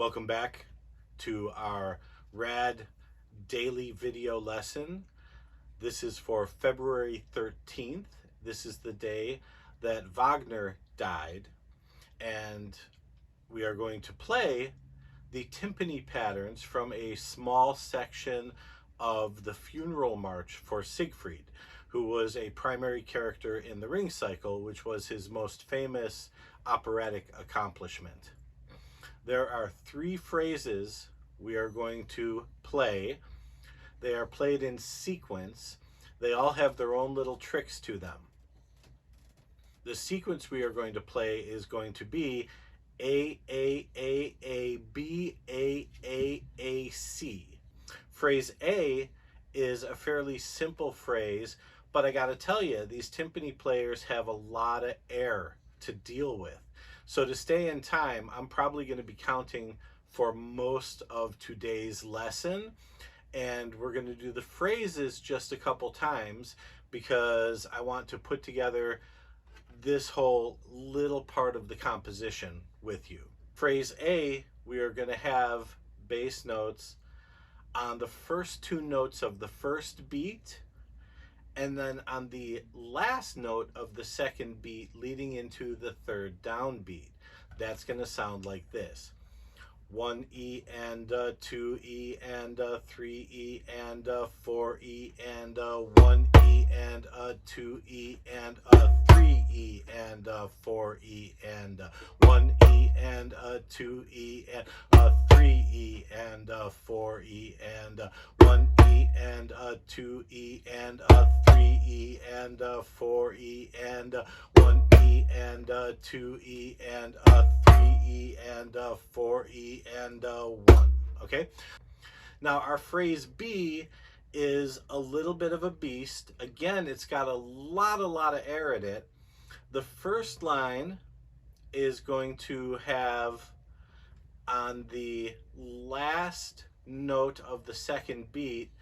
Welcome back to our RAD daily video lesson. This is for February 13th. This is the day that Wagner died, and we are going to play the timpani patterns from a small section of the funeral march for Siegfried, who was a primary character in the Ring Cycle, which was his most famous operatic accomplishment. There are three phrases we are going to play. They are played in sequence. They all have their own little tricks to them. The sequence we are going to play is going to be A, A, A, A, B, A, A, A, C. Phrase A is a fairly simple phrase, but I gotta tell you, these timpani players have a lot of air to deal with. So to stay in time, I'm probably going to be counting for most of today's lesson, and we're going to do the phrases just a couple times because I want to put together this whole little part of the composition with you. Phrase A, we are going to have bass notes on the first two notes of the first beat, and then on the last note of the second beat leading into the third downbeat. That's going to sound like this. 1E and 2E and 3E and 4E and 1E and 2E and 3E and 4E and 1E and 2E and 3E and 4E and 1E and 2E and 3E and 4E and 1E and 2E and 3E and 4E and 1. Okay? Now our phrase B is a little bit of a beast. Again, it's got a lot of air in it. The first line is going to have on the last note of the second beat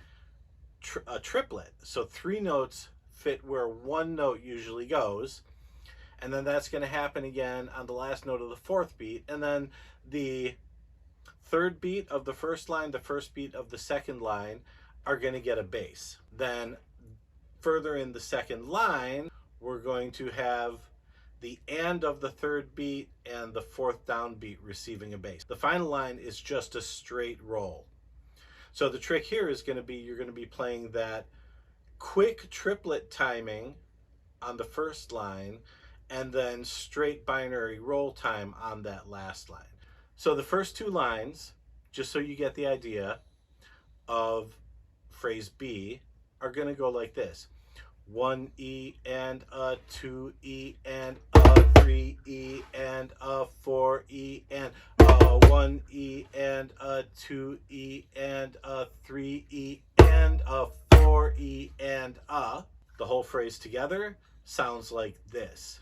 a triplet. So three notes fit where one note usually goes, and then that's going to happen again on the last note of the fourth beat, and then the third beat of the first line, the first beat of the second line are going to get a bass. Then further in the second line, we're going to have the and of the third beat and the fourth downbeat receiving a bass. The final line is just a straight roll. So the trick here is going to be, you're going to be playing that quick triplet timing on the first line and then straight binary roll time on that last line. So the first two lines, just so you get the idea of phrase B, are going to go like this. 1E and 2E and 3E and 4E and 1E and 2E and 3E and 4E and the whole phrase together sounds like this.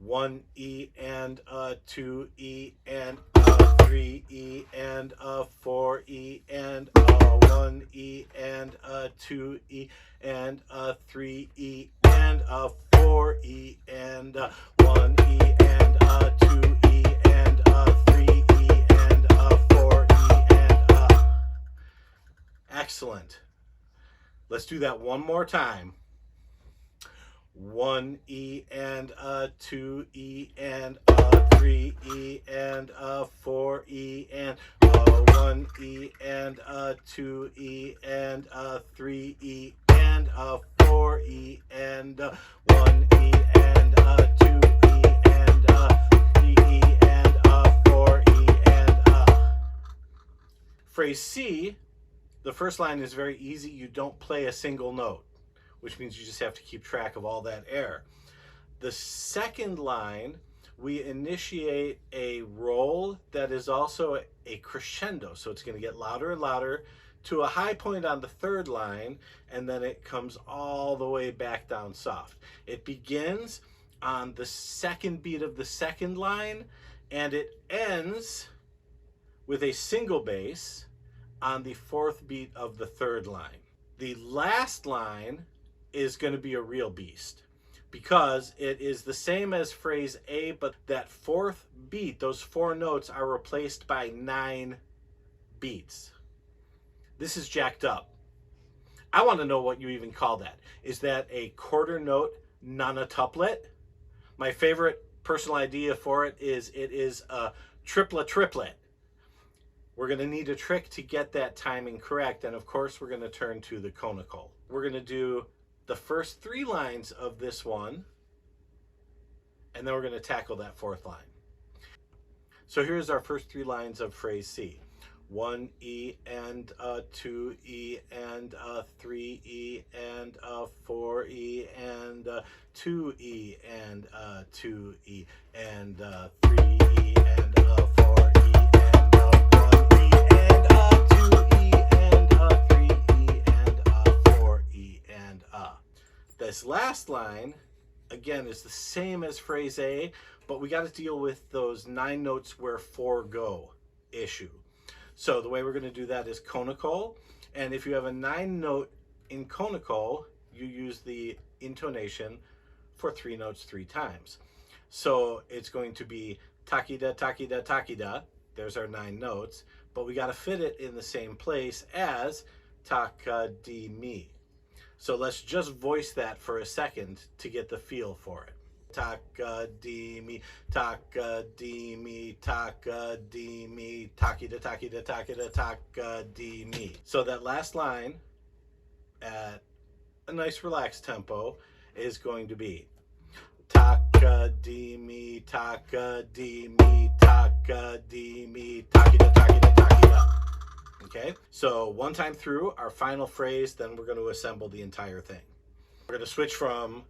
1E and 2E and 3E and 4E and 1E and 2E and 3E and 4E and 1E and 2E and 3E and 4E and Excellent. Let's do that one more time. 1E and 2E and 3E and 4E and 1E and 2E and 3E and 4E and 1E and 2E and 3E and 4E and Phrase C, the first line is very easy. You don't play a single note, which means you just have to keep track of all that air. The second line, we initiate a roll that is also a crescendo. So it's going to get louder and louder to a high point on the third line, and then it comes all the way back down soft. It begins on the second beat of the second line, and it ends with a single bass on the fourth beat of the third line. The last line is going to be a real beast. because it is the same as phrase A, but that fourth beat, those 4 notes, are replaced by 9 beats. This is jacked up. I want to know what you even call that. Is that a quarter note nonotuplet? My favorite personal idea for it is a triplet. We're going to need a trick to get that timing correct, and of course we're going to turn to the conical. We're going to do the first 3 lines of this one, and then we're going to tackle that 4th line. So here's our first 3 lines of phrase C. 1 E and 2 E and 3 E and 4 E and 2 E and 2 E and 3 E and 4 E and 1 E and 2 E and 3 E and 4 E and This last line again is the same as phrase A, but we got to deal with those 9 notes where 4 go issue. So the way we're going to do that is conical, and if you have a 9 note in conical, you use the intonation for 3 notes 3 times. So it's going to be takida, takida, takida. There's our 9 notes, but we got to fit it in the same place as takadimi. So let's just voice that for a second to get the feel for it. Takadimi, takadimi, takadimi, takida, takida, takida, takadimi. So that last line at a nice relaxed tempo is going to be takadimi, takadimi, takadimi, takida, takida, takida. Okay, so one time through our final phrase, then we're going to assemble the entire thing. We're going to switch from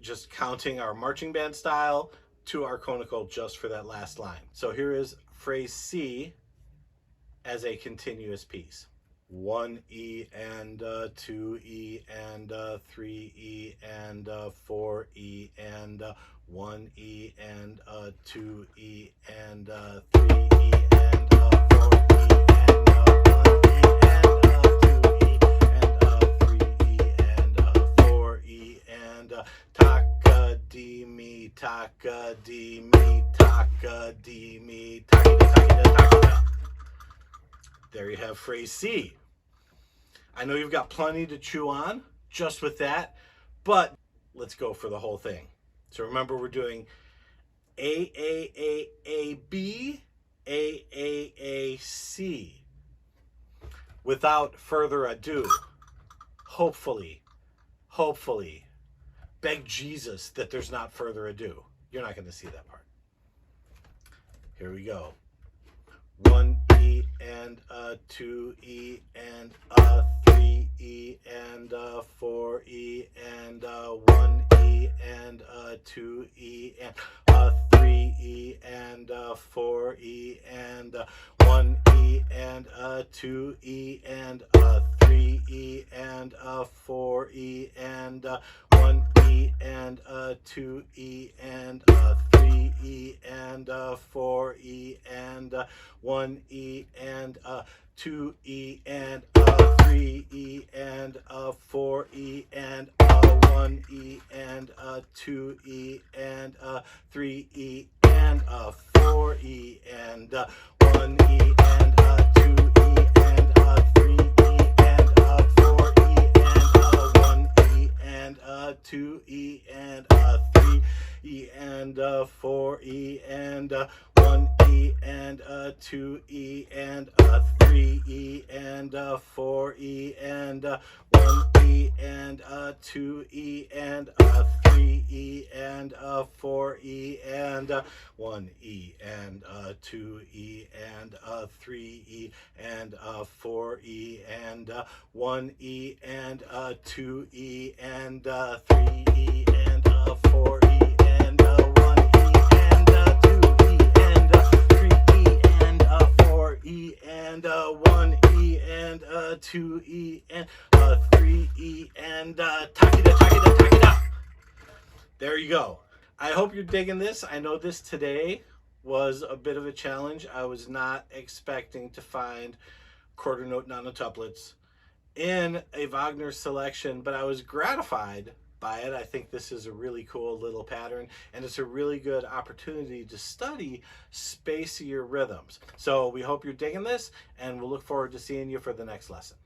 just counting our marching band style to our conical just for that last line. So here is phrase C as a continuous piece. 1 E and 2 E and 3 E and 4 E and 1 E and 2 E and 3 E and 4 E and 1 E and 2 E and 3 E and 4 E and takadimi, takadimi, takadimi, takida, takida, takida. There you have phrase C. I know you've got plenty to chew on just with that, but let's go for the whole thing. So remember, we're doing A, B, A, C. Without further ado, hopefully, beg Jesus that there's not further ado. You're not going to see that part. Here we go. 1 E and 2 E and 3 E and 4 E and 1 E and 2 E and 3 E and 4 E and 1 E and 2 E and 3 E and 4 E and 1 E and 2 E and 3 E and 4 E and 1 E and 2 E and 3 E and 4 E and 1 E and 2 E and 3 E and 4 E and 1 E and 2 E and 3 E and 4 E and 1 E and 2 E and 3 E and 4 E and 1 E and 2 E and 3 E and 4 E and 1 E and 2 E and 3 E and 4 E and 1 E and 2 E and 3 E and 4 E and 1 E and 2 E and 3 E and 4 E and 1 E and 2 E and 3 E and 4 E and 1 E and 2 E and 3 E and takida, takida, takida. There you go. I hope you're digging this. I know this today was a bit of a challenge. I was not expecting to find quarter note nonotuplets in a Wagner selection, but I was gratified by it. I think this is a really cool little pattern, and it's a really good opportunity to study spacier rhythms. So we hope you're digging this, and we'll look forward to seeing you for the next lesson.